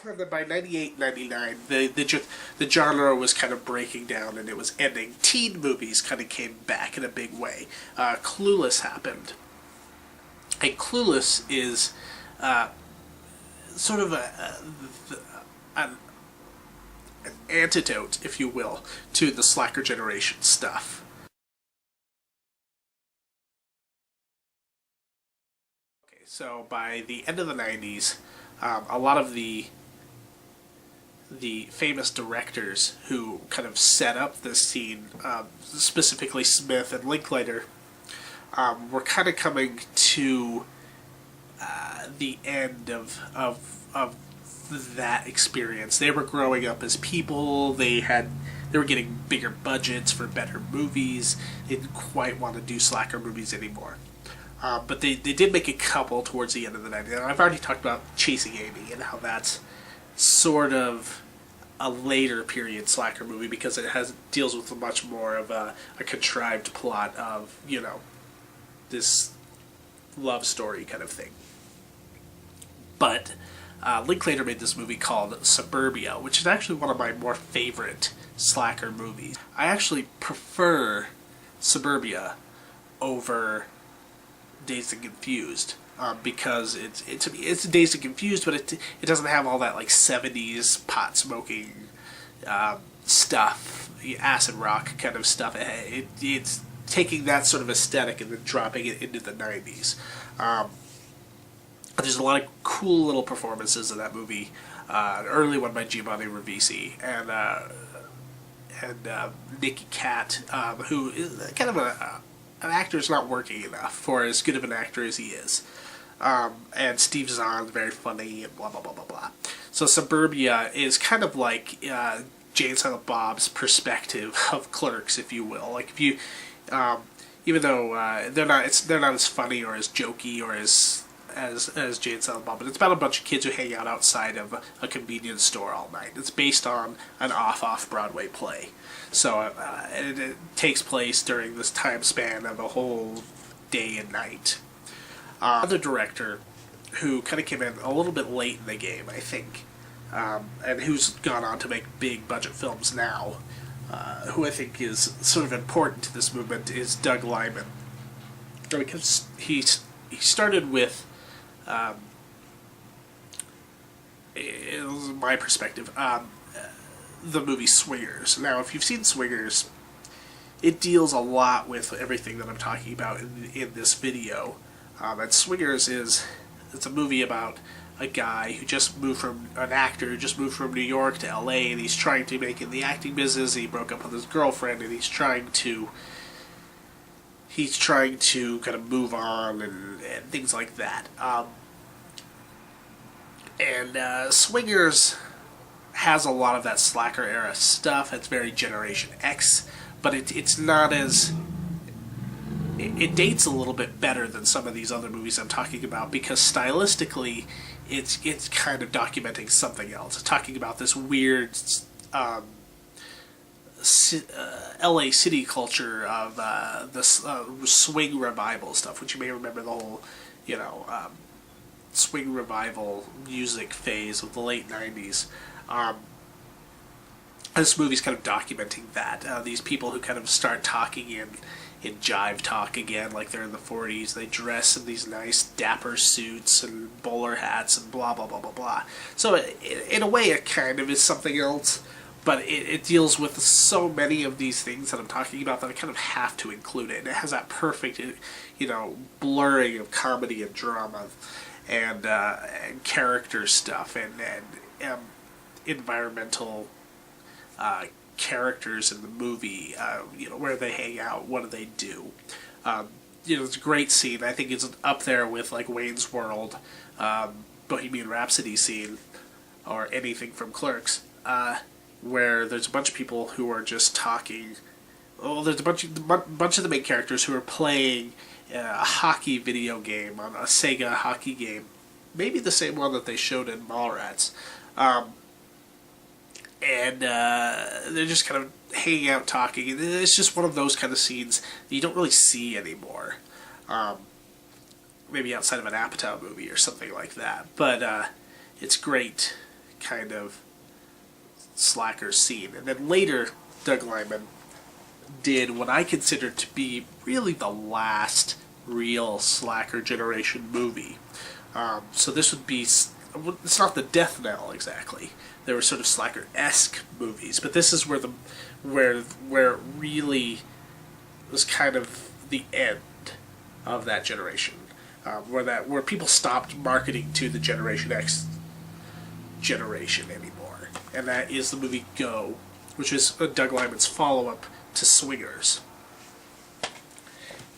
And then by 98, 99, the genre was kind of breaking down and it was ending. Teen movies kind of came back in a big way. Clueless happened. And Clueless is sort of an antidote, if you will, to the slacker generation stuff. Okay, so by the end of the 90s, a lot of the famous directors who kind of set up this scene, specifically Smith and Linklater, were kind of coming to the end of that experience. They were growing up as people. They were getting bigger budgets for better movies. They didn't quite want to do slacker movies anymore. But they did make a couple towards the end of the 90s. And I've already talked about Chasing Amy and how that's sort of a later period slacker movie because it deals with much more of a contrived plot of, you know, this love story kind of thing. But Linklater made this movie called Suburbia, which is actually one of my more favorite slacker movies. I actually prefer Suburbia over Dazed and Confused because it's Dazed and Confused, but it doesn't have all that like 70s pot smoking stuff, acid rock kind of stuff. It's taking that sort of aesthetic and then dropping it into the 90s. There's a lot of cool little performances in that movie. An early one by Giovanni Ribisi and Nicky Katt, who is kind of an actor who's not working enough for as good of an actor as he is. And Steve Zahn, very funny, and blah, blah, blah, blah, blah. So Suburbia is kind of like Jay and Silent Bob's perspective of Clerks, if you will. Like if you, even though they're not as funny or as jokey or as Jay and Silent Bob, but it's about a bunch of kids who hang out outside of a convenience store all night. It's based on an off-Broadway play. So it takes place during this time span of a whole day and night. Another director who kind of came in a little bit late in the game, I think, and who's gone on to make big budget films now, who I think is sort of important to this movement, is Doug Liman. Because he started with, it was my perspective, the movie Swingers. Now, if you've seen Swingers, it deals a lot with everything that I'm talking about in this video. And Swingers it's a movie about a guy who just moved from, an actor who just moved from New York to LA, and he's trying to make it in the acting business. He broke up with his girlfriend, and he's trying to kind of move on and things like that. Swingers has a lot of that slacker era stuff. It's very Generation X, but it's not as... It dates a little bit better than some of these other movies I'm talking about because stylistically it's kind of documenting something else. It's talking about this weird LA city culture of this swing revival stuff, which you may remember the whole, swing revival music phase of the late 90s. This movie's kind of documenting that. These people who kind of start talking in jive talk again, like they're in the 40s. They dress in these nice dapper suits and bowler hats and blah, blah, blah, blah, blah. So in a way it kind of is something else, but it deals with so many of these things that I'm talking about that I kind of have to include it. And it has that perfect, blurring of comedy and drama and character stuff and environmental characters in the movie, where they hang out, what do they do. It's a great scene. I think it's up there with like Wayne's World, Bohemian Rhapsody scene, or anything from Clerks, where there's a bunch of people who are just talking. Oh, there's a bunch of the main characters who are playing a hockey video game on a Sega hockey game, maybe the same one that they showed in Mallrats. And they're just kind of hanging out talking. It's just one of those kind of scenes that you don't really see anymore. Maybe outside of an Apatow movie or something like that. But it's great kind of slacker scene. And then later, Doug Liman did what I consider to be really the last real slacker generation movie. So this would be, it's not the death knell exactly. There were sort of slacker-esque movies, but this is where it really was kind of the end of that generation, where people stopped marketing to the Generation X generation anymore, and that is the movie Go, which is Doug Liman's follow-up to Swingers.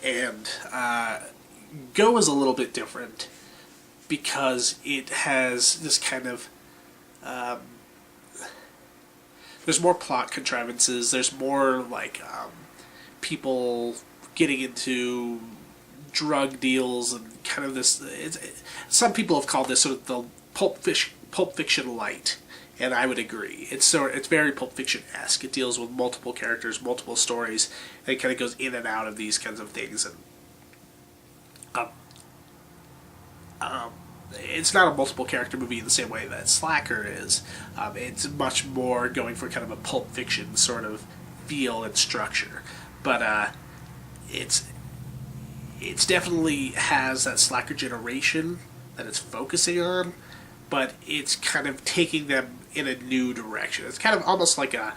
And Go is a little bit different because it has this kind of there's more plot contrivances. There's more like people getting into drug deals and kind of this. Some people have called this sort of the Pulp Fiction light, and I would agree. It's very Pulp Fiction-esque. It deals with multiple characters, multiple stories, and it kind of goes in and out of these kinds of things. And it's not a multiple character movie in the same way that Slacker is. It's much more going for kind of a Pulp Fiction sort of feel and structure. But it's definitely has that Slacker generation that it's focusing on, but it's kind of taking them in a new direction. It's kind of almost like a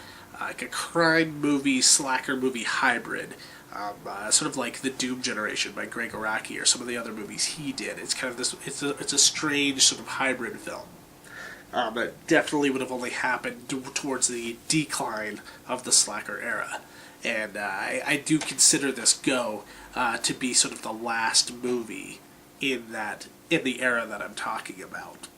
crime movie, slacker movie hybrid. Sort of like The Doom Generation by Greg Araki or some of the other movies he did. It's kind of this. It's a strange sort of hybrid film. That definitely would have only happened towards the decline of the slacker era, and I do consider this Go to be sort of the last movie in the era that I'm talking about.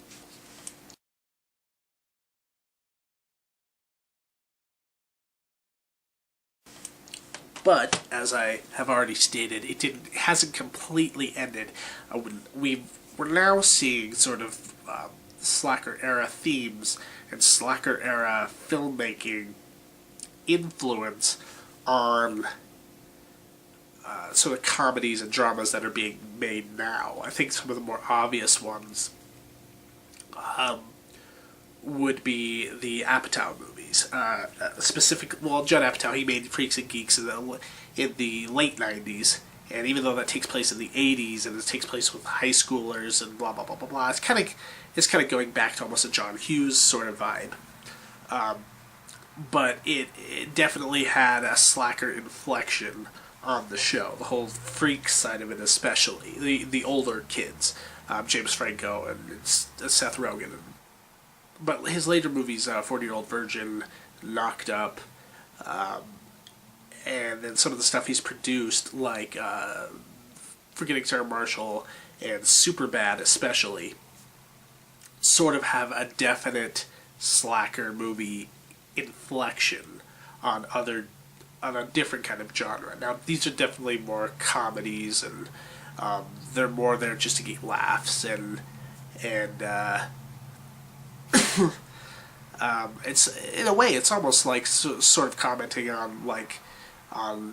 But, as I have already stated, it hasn't completely ended. We're now seeing sort of slacker-era themes and slacker-era filmmaking influence on sort of comedies and dramas that are being made now. I think some of the more obvious ones would be the Apatow movies. Judd Apatow, he made Freaks and Geeks in the late 90s, and even though that takes place in the 80s, and it takes place with high schoolers and blah, blah, blah, blah, blah, it's kind of going back to almost a John Hughes sort of vibe. But it definitely had a slacker inflection on the show, the whole freak side of it especially, the older kids, James Franco and Seth Rogen. But his later movies, 40-Year-Old Virgin, Knocked Up, and then some of the stuff he's produced, like Forgetting Sarah Marshall and Superbad especially, sort of have a definite slacker movie inflection on a different kind of genre. Now, these are definitely more comedies, and they're more there just to get laughs, and it's in a way it's almost like sort of commenting on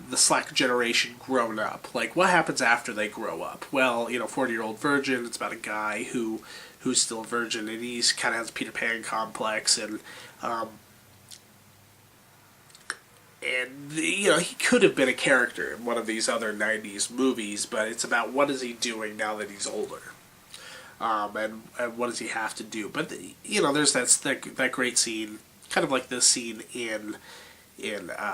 the slacker generation grown up. Like, what happens after they grow up? Well, 40-Year-Old Virgin, it's about a guy who's still a virgin, and he's kind of has a Peter Pan complex, and he could have been a character in one of these other 90s movies, but it's about what is he doing now that he's older. And what does he have to do? But there's that great scene, kind of like this scene in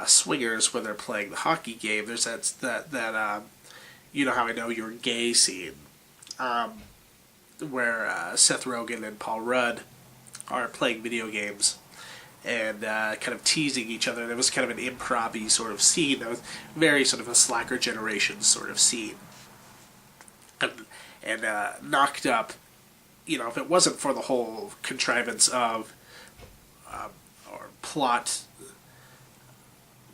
Swingers when they're playing the hockey game. There's that you know how I know you're gay scene, where Seth Rogen and Paul Rudd are playing video games and kind of teasing each other. There was kind of an improv-y sort of scene that was very sort of a slacker generation sort of scene. And Knocked Up, if it wasn't for the whole contrivance of or plot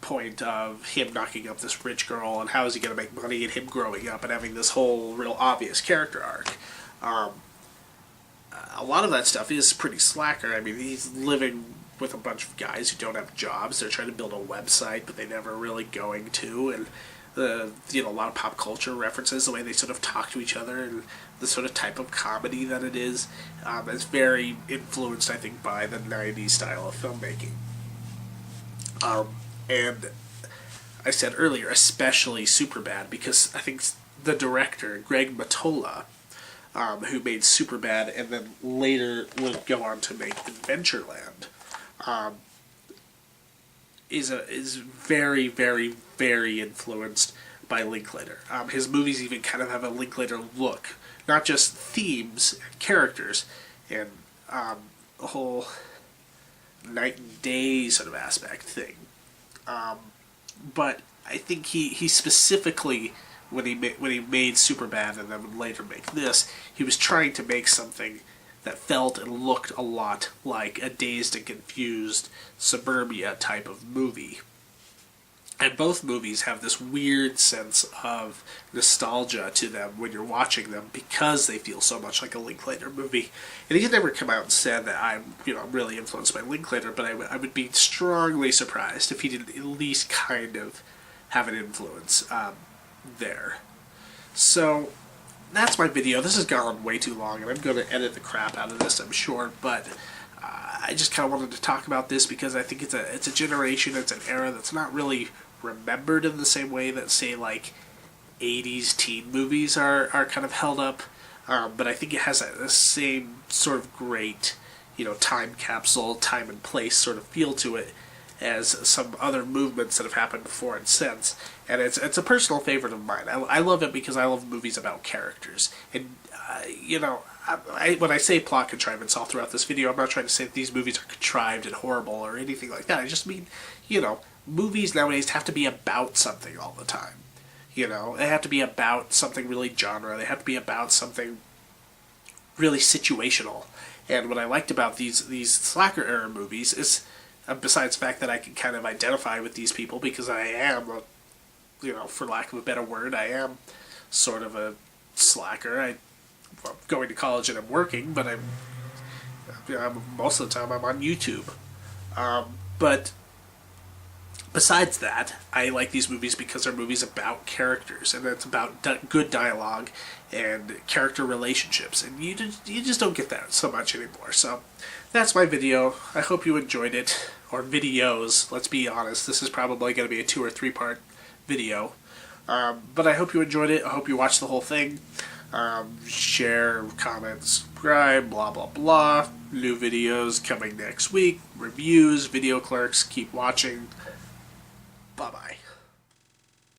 point of him knocking up this rich girl and how is he going to make money, and him growing up and having this whole real obvious character arc, a lot of that stuff is pretty slacker. I mean, he's living with a bunch of guys who don't have jobs. They're trying to build a website, but they never really going to, and a lot of pop culture references, the way they sort of talk to each other, and the sort of type of comedy that it is. It's very influenced, I think, by the '90s style of filmmaking. And I said earlier, especially Superbad, because I think the director, Greg Mottola, who made Superbad and then later would go on to make Adventureland, is very, very, very influenced by Linklater. His movies even kind of have a Linklater look, not just themes and characters, and the whole night and day sort of aspect thing. But I think he specifically, when he made Superbad and then would later make this, he was trying to make something that felt and looked a lot like a Dazed and Confused suburbia type of movie. And both movies have this weird sense of nostalgia to them when you're watching them because they feel so much like a Linklater movie. And he's never come out and said that I'm really influenced by Linklater, but I would be strongly surprised if he didn't at least kind of have an influence there. So that's my video. This has gone way too long, and I'm going to edit the crap out of this, I'm sure, but I just kind of wanted to talk about this because I think it's a generation, it's an era that's not really remembered in the same way that, say, like 80s teen movies are kind of held up, but I think it has the same sort of great, time capsule, time and place sort of feel to it as some other movements that have happened before and since, and it's a personal favorite of mine. I love it because I love movies about characters, and when I say plot contrivance all throughout this video, I'm not trying to say that these movies are contrived and horrible or anything like that. I just mean, movies nowadays have to be about something all the time. They have to be about something really genre. They have to be about something really situational. And what I liked about these slacker era movies is, besides the fact that I can kind of identify with these people because I am, for lack of a better word, I am sort of a slacker. I'm going to college and I'm working, but I'm most of the time I'm on YouTube. But besides that, I like these movies because they're movies about characters, and it's about good dialogue and character relationships, and you just don't get that so much anymore. So that's my video. I hope you enjoyed it, or videos. Let's be honest, this is probably going to be a 2 or 3 part video, but I hope you enjoyed it. I hope you watched the whole thing. Share, comment, subscribe, blah blah blah. New videos coming next week. Reviews, video clerks. Keep watching. Bye bye.